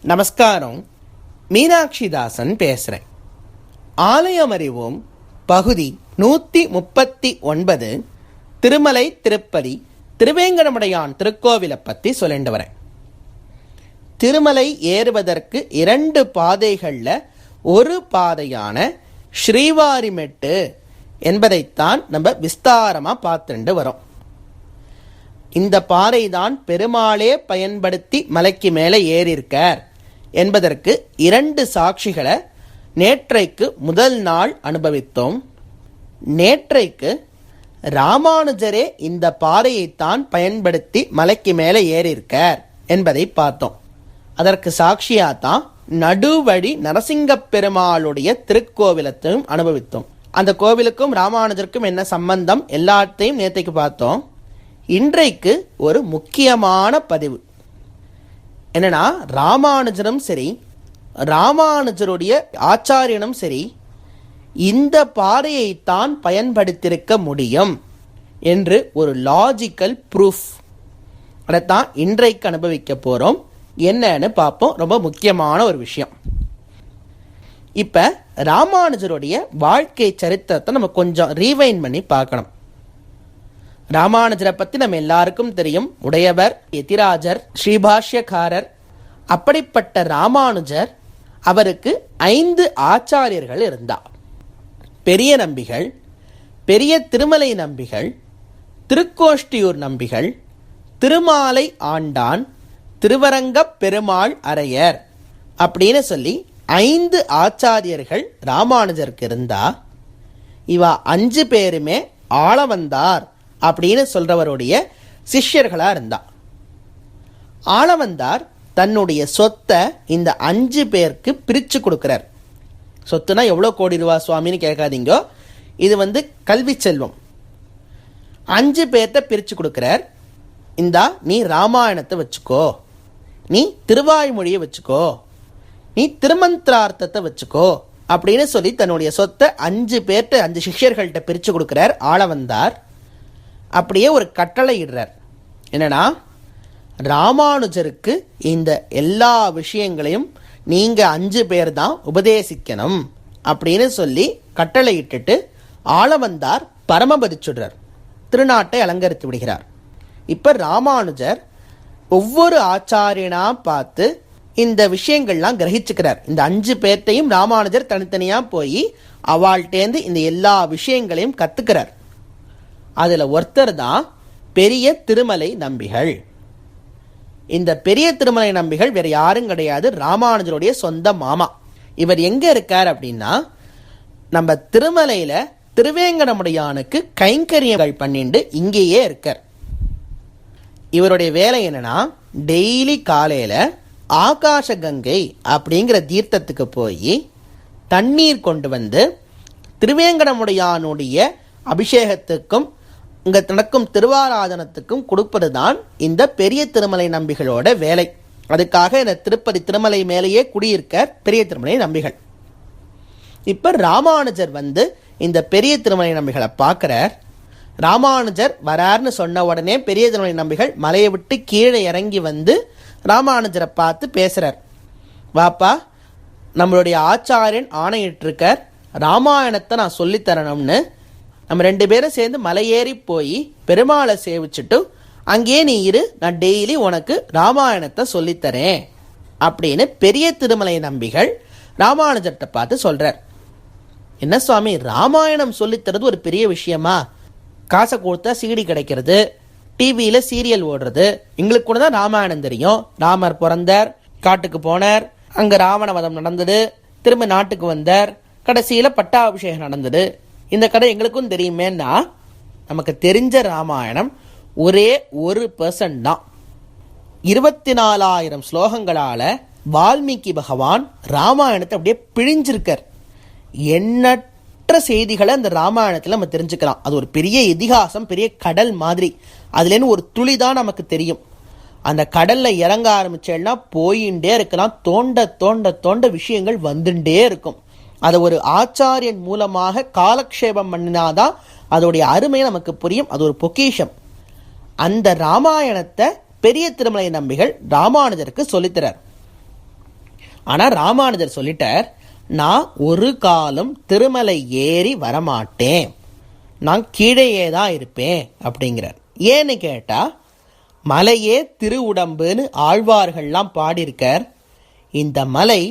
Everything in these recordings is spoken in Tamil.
நமஸ்காரம். மீனாட்சிதாசன் பேசுகிறேன். ஆலயம் அறிவோம் பகுதி 139 திருமலை திருப்பதி திருவேங்கடமுடையான் திருக்கோவிலை பற்றி சொல்லிட்டு வரேன். திருமலை ஏறுவதற்கு 2 பாதைகளில் ஒரு பாதையான ஸ்ரீவாரிமெட்டு என்பதைத்தான் நம்ம விஸ்தாரமாக பார்த்துட்டு வரோம். இந்த பாறை தான் பெருமாளே பயன்படுத்தி மலைக்கு மேலே ஏறியிருக்கார் என்பதற்கு 2 சாட்சிகளை நேற்றைக்கு முதல் நாள் அனுபவித்தோம். நேற்றைக்கு ராமானுஜரே இந்த பாறையைத்தான் பயன்படுத்தி மலைக்கு மேலே ஏறியிருக்கார் என்பதை பார்த்தோம். அதற்கு சாட்சியாத்தான் நடுவழி நரசிங்க பெருமாளுடைய திருக்கோவிலத்தையும் அனுபவித்தோம். அந்த கோவிலுக்கும் ராமானுஜருக்கும் என்ன சம்பந்தம் எல்லாத்தையும் நேற்றைக்கு பார்த்தோம். இன்றைக்கு ஒரு முக்கியமான பதிவு என்னன்னா, ராமானுஜரும் சரி ராமானுஜருடைய ஆச்சாரியனும் சரி இந்த பாறையைத்தான் பயன்படுத்தியிருக்க முடியும் என்று ஒரு லாஜிக்கல் ப்ரூஃப் அதைத்தான் இன்றைக்கு அனுபவிக்க போகிறோம். என்னன்னு பார்ப்போம். ரொம்ப முக்கியமான ஒரு விஷயம். இப்போ ராமானுஜருடைய வாழ்க்கை சரித்திரத்தை நம்ம கொஞ்சம் ரீவைண்ட் பண்ணி பார்க்கணும். ராமானுஜரை பற்றி நம்ம எல்லாருக்கும் தெரியும். உடையவர், யதிராஜர், ஸ்ரீபாஷ்யக்காரர். அப்படிப்பட்ட ராமானுஜர் அவருக்கு 5 ஆச்சாரியர்கள் இருந்தார். பெரிய நம்பிகள், பெரிய திருமலை நம்பிகள், திருக்கோஷ்டியூர் நம்பிகள், திருமாலை ஆண்டான், திருவரங்கப் பெருமாள் அரையர் அப்படின்னு சொல்லி 5 ஆச்சாரியர்கள் ராமானுஜருக்கு இருந்தா. இவா 5 பேருமே ஆளவந்தார் அப்படின்னு சொல்றவருடைய சிஷ்யர்களா இருந்தா. ஆளவந்தார் தன்னுடைய சொத்தை இந்த 5 பேருக்கு பிரித்து கொடுக்கிறார். சொத்துனா எவ்வளோ கோடி ரூபா சுவாமின்னு கேட்காதீங்க. இது கல்வி செல்வம். 5 பேர்த்த பிரித்து கொடுக்கிறார். இந்தா நீ ராமாயணத்தை வச்சுக்கோ, நீ திருவாய்மொழியை வச்சுக்கோ, நீ திருமந்திரார்த்தத்தை வச்சுக்கோ அப்படின்னு சொல்லி தன்னுடைய சொத்தை 5 பேர்த்த 5 சிஷ்யர்கள்ட்ட பிரித்து கொடுக்கிறார் ஆளவந்தார். அப்படியே ஒரு கட்டளை இடுறார். என்னன்னா, ராமானுஜருக்கு இந்த எல்லா விஷயங்களையும் நீங்கள் 5 பேர் தான் உபதேசிக்கணும் அப்படின்னு சொல்லி கட்டளை இட்டுட்டு ஆளவந்தார் பரமபதிச்சுடுறார். திருநாட்டை அலங்கரித்து விடுகிறார். இப்போ ராமானுஜர் ஒவ்வொரு ஆச்சாரியனா பார்த்து இந்த விஷயங்கள்லாம் கிரகிச்சுக்கிறார். இந்த 5 பேர்த்தையும் ராமானுஜர் தனித்தனியாக போய் அவள்கிட்டேருந்து இந்த எல்லா விஷயங்களையும் கற்றுக்கிறார். அதில் ஒருத்தர் தான் பெரிய திருமலை நம்பிகள். இந்த பெரிய திருமலை நம்பிகள் வேறு யாரும் கிடையாது, ராமானுஜருடைய சொந்த மாமா. இவர் எங்கே இருக்கார் அப்படின்னா, நம்ம திருமலையில் திருவேங்கடமுடையானுக்கு கைங்கரியங்கள் பண்ணிட்டு இங்கேயே இருக்கார். இவருடைய வேலை என்னன்னா, டெய்லி காலையில் ஆகாச கங்கை அப்படிங்கிற தீர்த்தத்துக்கு போய் தண்ணீர் கொண்டு வந்து திருவேங்கடமுடையானுடைய அபிஷேகத்துக்கும் இங்கே நடக்கும் திருவாராதனத்துக்கும் கொடுப்பது தான் இந்த பெரிய திருமலை நம்பிகளோட வேலை. அதுக்காக இந்த திருப்பதி திருமலை மேலேயே குடியிருக்கார் பெரிய திருமலை நம்பிகள். இப்போ ராமானுஜர் இந்த பெரிய திருமலை நம்பிகளை பார்க்குறார். ராமானுஜர் வரார்னு சொன்ன உடனே பெரிய திருமலை நம்பிகள் மலையை விட்டு கீழே இறங்கி ராமானுஜரை பார்த்து பேசுகிறார். வாப்பா, நம்மளுடைய ஆச்சாரியன் ஆணையிட்டிருக்கார், ராமாயணத்தை நான் சொல்லித்தரணும்னு. நம்ம 2 பேரும் சேர்ந்து மலையேறி போய் பெருமாளை சேவிச்சுட்டு அங்கேயே நீ இரு, நான் டெய்லி உனக்கு ராமாயணத்தை சொல்லித்தரேன் அப்படின்னு பெரிய திருமலை நம்பிகள் ராமானுஜர்கிட்ட பார்த்து சொல்கிறார். என்ன சுவாமி, ராமாயணம் சொல்லித்தரது ஒரு பெரிய விஷயமா? காசை கொடுத்தா சீடி கிடைக்கிறது, டிவியில் சீரியல் ஓடுறது, எங்களுக்கு கூட தான் ராமாயணம் தெரியும். ராமர் பிறந்தார், காட்டுக்கு போனார், அங்கே ராவண வதம் நடந்தது, திரும்ப நாட்டுக்கு வந்தார், கடைசியில் பட்டாபிஷேகம் நடந்தது, இந்த கதை எங்களுக்கும் தெரியுமேன்னா, நமக்கு தெரிஞ்ச ராமாயணம் ஒரே 1% தான். 24,000 ஸ்லோகங்களால் வால்மீகி பகவான் ராமாயணத்தை அப்படியே பிழிஞ்சிருக்கார். எண்ணற்ற செய்திகளை அந்த ராமாயணத்தில் நம்ம தெரிஞ்சுக்கலாம். அது ஒரு பெரிய இதிகாசம், பெரிய கடல் மாதிரி. அதுலேருந்து ஒரு துளி தான் நமக்கு தெரியும். அந்த கடலில் இறங்க ஆரம்பிச்சேன்னா போயிட்டே இருக்கலாம். தோண்ட தோண்ட தோண்ட விஷயங்கள் வந்துட்டே இருக்கும். அதை ஒரு ஆச்சாரியன் மூலமாக காலக்ஷேபம் பண்ணினாதான் அதோடைய அருமை நமக்கு புரியும். அது ஒரு பொக்கிஷம். அந்த ராமாயணத்தை பெரிய திருமலை நம்பிகள் ராமானுஜருக்கு சொல்லித்தரார். ஆனால் ராமானுஜர் சொல்லிட்டார், நான் ஒரு காலம் திருமலை ஏறி வரமாட்டேன், நான் கீழேயே தான் இருப்பேன் அப்படிங்கிறார். ஏன்னு கேட்டால், மலையே திருவுடம்புன்னு ஆழ்வார்கள்லாம் பாடியிருக்கார். இந்த மலை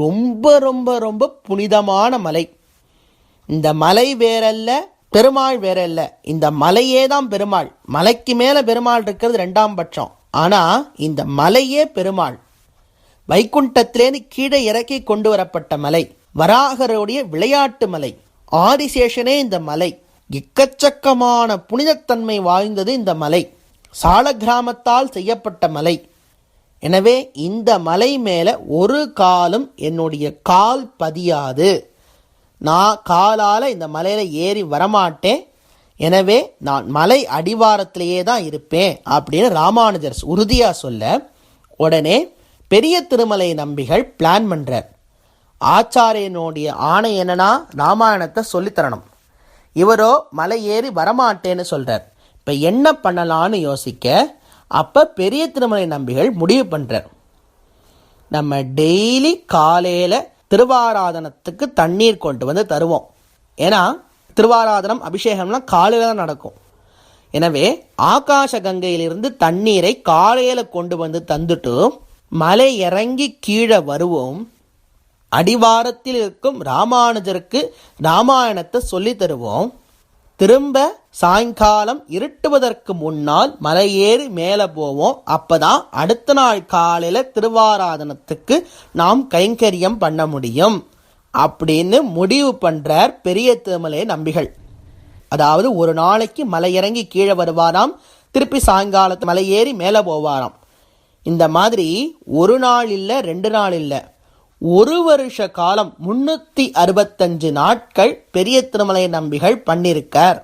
ரொம்ப ரொம்ப ரொம்ப புனிதமான மலை. இந்த மலை வேறல்ல, பெருமாள் வேறல்ல, இந்த மலையே தான் பெருமாள். மலைக்கு மேலே பெருமாள் இருக்கிறது ரெண்டாம் பட்சம். ஆனால் இந்த மலையே பெருமாள். வைகுண்டத்திலேருந்து கீழே இறக்கி கொண்டு வரப்பட்ட மலை, வராகருடைய விளையாட்டு மலை, ஆதிசேஷனே இந்த மலை. எக்கச்சக்கமான புனிதத்தன்மை வாய்ந்தது இந்த மலை. சால கிராமத்தால் செய்யப்பட்ட மலை. எனவே இந்த மலை மேலே ஒரு காலம் என்னுடைய கால் பதியாது. நான் காலால் இந்த மலையில் ஏறி வரமாட்டேன். எனவே நான் மலை அடிவாரத்திலேயே தான் இருப்பேன் அப்படின்னு ராமானுஜர் உறுதியாக சொல்ல, உடனே பெரிய திருமலை நம்பிகள் பிளான் பண்ணுறார். ஆச்சாரியனுடைய ஆணை என்னன்னா ராமாயணத்தை சொல்லித்தரணும். இவரோ மலை ஏறி வரமாட்டேன்னு சொல்கிறார். இப்போ என்ன பண்ணலான்னு யோசிக்க, அப்போ பெரிய திருமலை நம்பிகள் முடிவு பண்ணுறார், நம்ம டெய்லி காலையில் திருவாராதனத்துக்கு தண்ணீர் கொண்டு வந்து தருவோம். ஏன்னா திருவாராதனம் அபிஷேகம்லாம் காலையில் தான் நடக்கும். எனவே ஆகாச கங்கையிலிருந்து தண்ணீரை காலையில் கொண்டு வந்து தந்துட்டு மலை இறங்கி கீழே வருவோம். அடிவாரத்தில் இருக்கும் ராமானுஜருக்கு ராமாயணத்தை சொல்லி தருவோம். திரும்ப சாயங்காலம் இருட்டுவதற்கு முன்னால் மலை ஏறி மேலே போவோம். அப்பதான் அடுத்த நாள் காலையில் திருவாராதனத்துக்கு நாம் கைங்கரியம் பண்ண முடியும் அப்படின்னு முடிவு பண்ணுறார் பெரிய திருமலை நம்பிகள். அதாவது ஒரு நாளைக்கு மலை இறங்கி கீழே வருவாராம், திருப்பி சாயங்காலத்து மலை ஏறி மேலே போவாராம். இந்த மாதிரி ஒரு நாள் இல்லை, 2 நாள் இல்லை, ஒரு வருஷ காலம் 365 நாட்கள் பெரிய திருமலை நம்பிகள் பண்ணியிருக்கார்.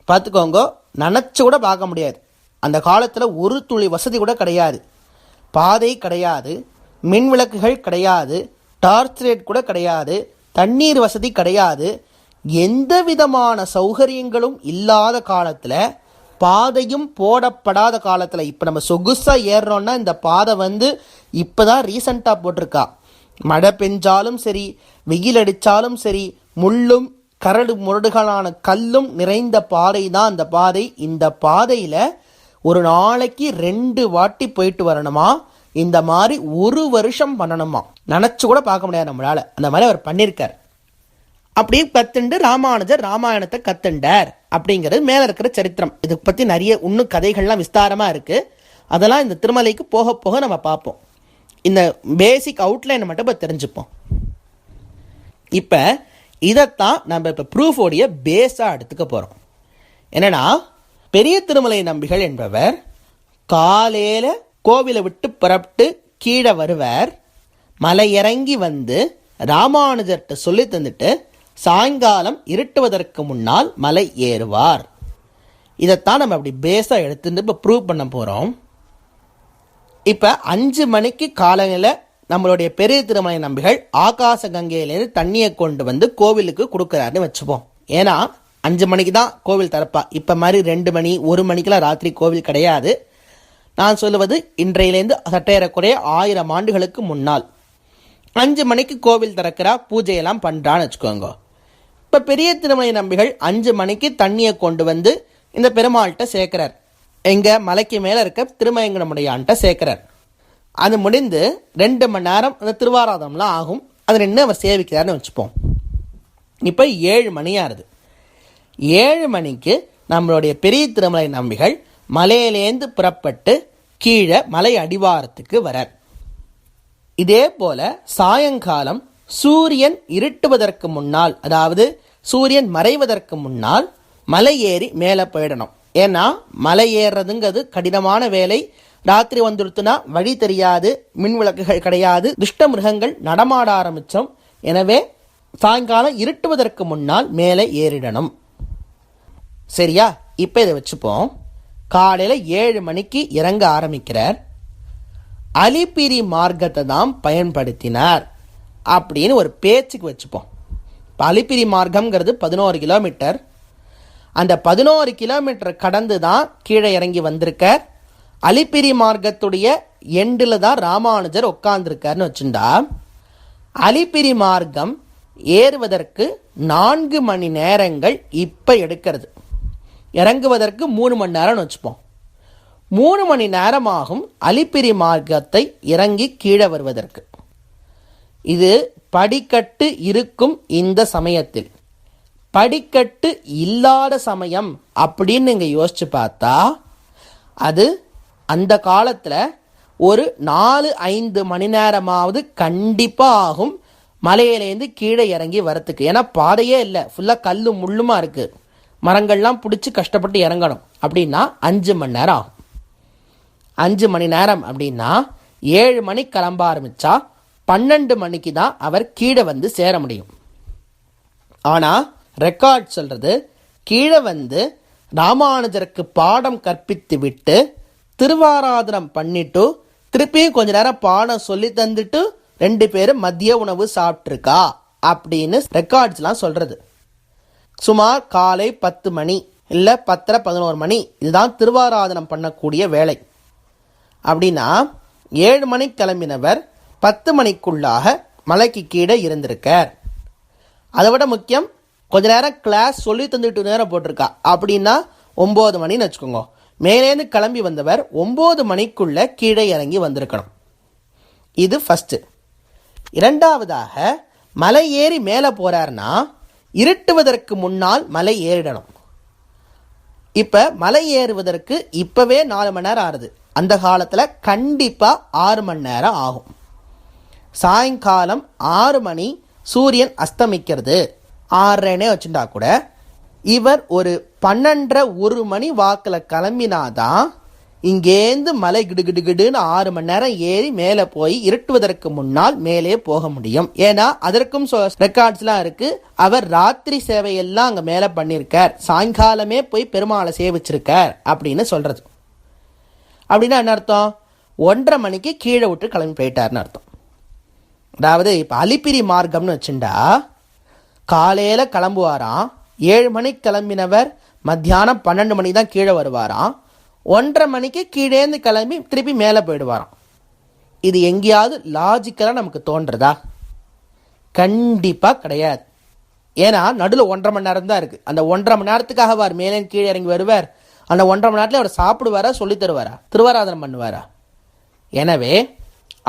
பார்த்துக்கோங்க, நினச்சி கூட பார்க்க முடியாது. அந்த காலத்தில் ஒரு துளி வசதி கூட கிடையாது, பாதை கிடையாது, மின் விளக்குகள் கிடையாது, டார்ச் லைட் கூட கிடையாது, தண்ணீர் வசதி கிடையாது, எந்த விதமான சௌகரியங்களும் இல்லாத காலத்தில், பாதையும் போடப்படாத காலத்தில். இப்போ நம்ம சொகுசாக ஏறுறோன்னா இந்த பாதை இப்போ தான் ரீசண்டாக போட்டிருக்கா. மழை பெஞ்சாலும் சரி, வெயில் அடித்தாலும் சரி, முள்ளும் கரடு முரடுகளான கல்லும் நிறைந்த பாதை தான் அந்த பாதை. இந்த பாதையில் ஒரு நாளைக்கு 2 வாட்டி போயிட்டு வரணுமா. இந்த மாதிரி ஒரு வருஷம் பண்ணணுமா. நினச்சி கூட பார்க்க முடியாது நம்மளால். அந்த மாதிரி அவர் பண்ணியிருக்கார். அப்படியே கத்துண்டு ராமானுஜர் ராமாயணத்தை கத்துண்டார் அப்படிங்கிறது மேலே இருக்கிற சரித்திரம். இதை பற்றி நிறைய இன்னும் கதைகள்லாம் விஸ்தாரமாக இருக்குது. அதெல்லாம் இந்த திருமலைக்கு போக போக நம்ம பார்ப்போம். இந்த பேசிக் அவுட்லைனை மட்டும் இப்போ தெரிஞ்சுப்போம். இப்போ இதைத்தான் நம்ம இப்போ ப்ரூஃபோடைய பேஸாக எடுத்துக்க போகிறோம். என்னன்னா, பெரிய திருமலை நம்பிகள் என்பவர் காலையில் கோவிலை விட்டு புறப்பட்டு கீழே வருவார். மலை இறங்கி ராமானுஜர்கிட்ட சொல்லி தந்துட்டு சாயங்காலம் இருட்டுவதற்கு முன்னால் மலை ஏறுவார். இதைத்தான் நம்ம அப்படி பேஸாக எடுத்துட்டு இப்போ ப்ரூவ் பண்ண போகிறோம். இப்போ 5 மணிக்கு காலையில் நம்மளுடைய பெரிய திருமலை நம்பிகள் ஆகாச கங்கையிலேருந்து தண்ணியை கொண்டு கோவிலுக்கு கொடுக்குறாருன்னு வச்சுப்போம். ஏன்னா 5 மணிக்கு தான் கோவில் திறப்பா. இப்போ மாதிரி 2 மணி 1 மணிக்கெலாம் ராத்திரி கோவில் கிடையாது. நான் சொல்லுவது இன்றையிலேருந்து சற்றேறக்குறைய 1000 ஆண்டுகளுக்கு முன்னால் 5 மணிக்கு கோவில் திறக்கிறா, பூஜையெல்லாம் பண்ணுறான்னு வச்சுக்கோங்க. இப்போ பெரிய திருமலை நம்பிகள் 5 மணிக்கு தண்ணியை கொண்டு இந்த பெருமாள்கிட்ட சேர்க்கிறார். எங்கள் மலைக்கு மேலே இருக்க திருமயங்கனமுடையான்ட்ட சேர்க்கிறார். அது முடிந்து 2 மணி நேரம் அந்த திருவாராதனம்லாம் ஆகும். அது நின்று அவர் சேவிக்கிறார்னு வச்சுப்போம். இப்போ 7 மணி ஆகுது. 7 மணிக்கு நம்மளுடைய பெரிய திருமலை நம்பிகள் மலையிலேருந்து புறப்பட்டு கீழே மலை அடிவாரத்துக்கு வரார். இதே போல சாயங்காலம் சூரியன் இருட்டுவதற்கு முன்னால், அதாவது சூரியன் மறைவதற்கு முன்னால் மலை ஏறி மேலே போயிடணும். ஏன்னா மலை ஏறுறதுங்கிறது கடினமான வேலை. ராத்திரி வந்துடுத்துனா வழி தெரியாது, மின் விளக்குகள் கிடையாது, துஷ்ட மிருகங்கள் நடமாட ஆரம்பித்தோம். எனவே சாயங்காலம் இருட்டுவதற்கு முன்னால் மேலே ஏறிடணும். சரியா? இப்போ இதை வச்சுப்போம். காலையில் 7 மணிக்கு இறங்க ஆரம்பிக்கிறார். அலிப்பிரி மார்க்கத்தை தான் பயன்படுத்தினார் அப்படின்னு ஒரு பேச்சுக்கு வச்சுப்போம். இப்போ அலிப்பிரி மார்க்கம்ங்கிறது 11 கிலோமீட்டர். அந்த 11 கிலோமீட்டர் கடந்து தான் கீழே இறங்கி வந்திருக்கார். அலிப்பிரி மார்க்கத்துடைய எண்டில் தான் ராமானுஜர் உட்கார்ந்துருக்காருன்னு வச்சுட்டா, அலிப்பிரி மார்க்கம் ஏறுவதற்கு 4 மணி நேரங்கள் இப்போ எடுக்கிறது. இறங்குவதற்கு 3 மணி நேரம்னு வச்சுப்போம். 3 மணி நேரமாகும் அலிப்பிரி மார்க்கத்தை இறங்கி கீழே வருவதற்கு. இது படிக்கட்டு இருக்கும் இந்த சமயத்தில். படிக்கட்டு இல்லாத சமயம் அப்படின்னு நீங்கள் யோசிச்சு பார்த்தா, அது அந்த காலத்தில் ஒரு 4-5 மணி நேரமாவது கண்டிப்பாக ஆகும் மலையிலேருந்து கீழே இறங்கி வரத்துக்கு. ஏன்னா பாதையே இல்லை, ஃபுல்லாக கல்லு முள்ளுமா இருக்குது, மரங்கள்லாம் பிடிச்சி கஷ்டப்பட்டு இறங்கணும். அப்படின்னா 5 மணி நேரம் ஆகும். 5 மணி நேரம் அப்படின்னா 7 மணிக்கு கிளம்ப ஆரம்பித்தா 12 மணிக்கு தான் அவர் கீழே வந்து சேர முடியும். ஆனால் ரெக்கார்ட் சொல்கிறது, கீழே வந்து ராமானுஜருக்கு பாடம் கற்பித்து விட்டு திருவாராதனம் பண்ணிட்டு திருப்பியும் கொஞ்ச நேரம் பாடம் சொல்லி தந்துட்டு 2 பேரும் மதிய உணவு சாப்பிட்ருக்கா அப்படின்னு ரெக்கார்ட்ஸ்லாம் சொல்கிறது. சுமார் காலை 10 மணி இல்லை 10:30-11 மணி இதுதான் திருவாராதனம் பண்ணக்கூடிய வேலை. அப்படின்னா 7 மணிக்கு கிளம்பினவர் 10 மணிக்குள்ளாக மலைக்கு கீழே இருந்திருக்கார். அதை விட முக்கியம், கொஞ்ச நேரம் கிளாஸ் சொல்லி தந்துட்டு நேரம் போட்டிருக்கா. அப்படின்னா 9 மணின்னு வச்சுக்கோங்க. மேலேருந்து கிளம்பி வந்தவர் 9 மணிக்குள்ளே கீழே இறங்கி வந்திருக்கணும். இது ஃபஸ்ட்டு. இரண்டாவதாக, மலை ஏறி மேலே போகிறாருன்னா இருட்டுவதற்கு முன்னால் மலை ஏறிடணும். இப்போ மலை ஏறுவதற்கு இப்போவே 4 மணி நேரம் ஆகுது. அந்த காலத்தில் கண்டிப்பாக 6 மணி நேரம் ஆகும். சாயங்காலம் 6 மணி சூரியன் அஸ்தமிக்கிறது. 6:30 வச்சுட்டா கூட இவர் ஒரு 12:30-1 மணி வாக்கில் கிளம்பினாதான் இங்கேருந்து மலை கிடுகிடுகிடுன்னு 6 மணி நேரம் ஏறி மேலே போய் இருட்டுவதற்கு முன்னால் மேலே போக முடியும். ஏன்னா அதற்கும் ரெக்கார்ட்ஸ்லாம் இருக்குது. அவர் ராத்திரி சேவையெல்லாம் அங்கே மேலே பண்ணியிருக்கார், சாயங்காலமே போய் பெருமாளை சேவிச்சிருக்கார் அப்படின்னு சொல்கிறது. அப்படின்னா என்ன அர்த்தம்? 1:30 மணிக்கு கீழே விட்டு கிளம்பி போயிட்டார்னு அர்த்தம். அதாவது இப்போ அலிப்பிரி மார்க்கம்னு வச்சுட்டா, காலையில் கிளம்புவாராம். 7 மணிக்கு கிளம்பினவர் மத்தியானம் 12 மணிக்கு தான் கீழே வருவாராம். 1:30 மணிக்கு கீழேந்து கிளம்பி திருப்பி மேலே போயிடுவாராம். இது எங்கேயாவது லாஜிக்கலாக நமக்கு தோன்றதா? கண்டிப்பாக கிடையாது. ஏன்னா நடுவில் 1:30 மணி நேரம் தான் இருக்குது. அந்த 1:30 மணி நேரத்துக்காக அவர் மேலே கீழே இறங்கி வருவார். அந்த 1:30 மணி நேரத்தில் அவர் சாப்பிடுவாரா, சொல்லி தருவாரா, திருவாராதனம் பண்ணுவாரா? எனவே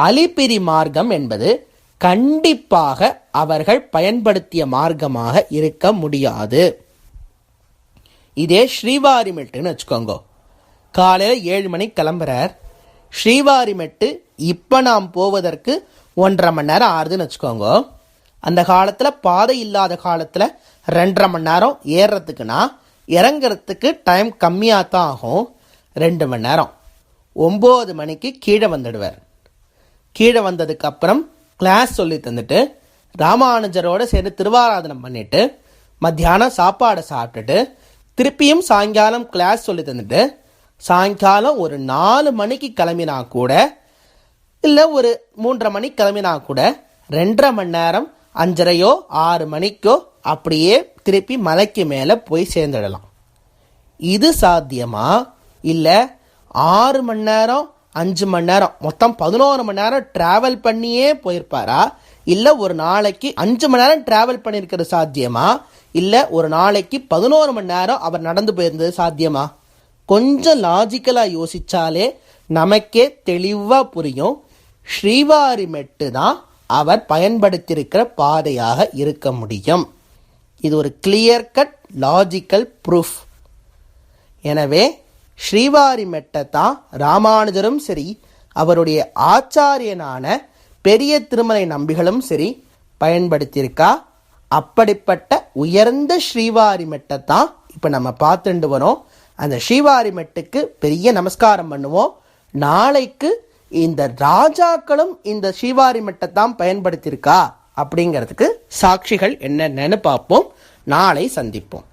அலிப்பிரி மார்க்கம் என்பது கண்டிப்பாக அவர்கள் பயன்படுத்திய மார்க்கமாக இருக்க முடியாது. இதே ஸ்ரீவாரிமெட்டுன்னு வச்சுக்கோங்க. காலையில் 7 மணிக்கு கிளம்புறார். ஸ்ரீவாரிமெட்டு இப்போ நாம் போவதற்கு 1:30 மணி நேரம் ஆறுதுன்னு வச்சுக்கோங்க. அந்த காலத்தில் பாதை இல்லாத காலத்தில் 2:30 மணி நேரம் ஏறுறதுக்குன்னா இறங்கிறதுக்கு டைம் கம்மியாக தான் ஆகும். 2 மணி நேரம். 9 மணிக்கு கீழே வந்துடுவார். கீழே வந்ததுக்கப்புறம் கிளாஸ் சொல்லி தந்துட்டு ராமானுஜரோடு சேர்ந்து திருவாராதனம் பண்ணிவிட்டு மத்தியானம் சாப்பாடை சாப்பிட்டுட்டு திருப்பியும் சாயங்காலம் கிளாஸ் சொல்லி தந்துட்டு சாயங்காலம் ஒரு 4 மணிக்கு கிளம்பினா கூட, இல்லை ஒரு 3:30 மணிக்கு கிளம்பினா கூட 2:30 மணி நேரம் 5:30 6 மணிக்கோ அப்படியே திருப்பி மலைக்கு மேலே போய் சேர்ந்துடலாம். இது சாத்தியமா? இல்லை 6 மணி நேரம் 5 மணி நேரம் மொத்தம் 11 மணி நேரம் ட்ராவல் பண்ணியே போயிருப்பாரா? இல்லை ஒரு நாளைக்கு 5 மணி நேரம் ட்ராவல் பண்ணியிருக்கிறது சாத்தியமா? இல்லை ஒரு நாளைக்கு 11 மணி நேரம் அவர் நடந்து போயிருந்தது சாத்தியமா? கொஞ்சம் லாஜிக்கலாக யோசித்தாலே நமக்கே தெளிவாக புரியும். ஸ்ரீவாரிமெட்டு தான் அவர் பயன்படுத்தியிருக்கிற பாதையாக இருக்க முடியும். இது ஒரு கிளியர் கட் லாஜிக்கல் ப்ரூஃப். எனவே ஸ்ரீவாரிமெட்டை தான் ராமானுஜரும் சரி, அவருடைய ஆச்சாரியனான பெரிய திருமலை நம்பிகளும் சரி பயன்படுத்தியிருக்கா. அப்படிப்பட்ட உயர்ந்த ஸ்ரீவாரிமெட்டை தான் இப்போ நம்ம பார்த்துட்டு வரோம். அந்த ஸ்ரீவாரிமெட்டுக்கு பெரிய நமஸ்காரம் பண்ணுவோம். நாளைக்கு இந்த ராஜாக்களும் இந்த ஸ்ரீவாரிமெட்டை தான் பயன்படுத்தியிருக்கா அப்படிங்கிறதுக்கு சாட்சிகள் என்னென்னு பார்ப்போம். நாளை சந்திப்போம்.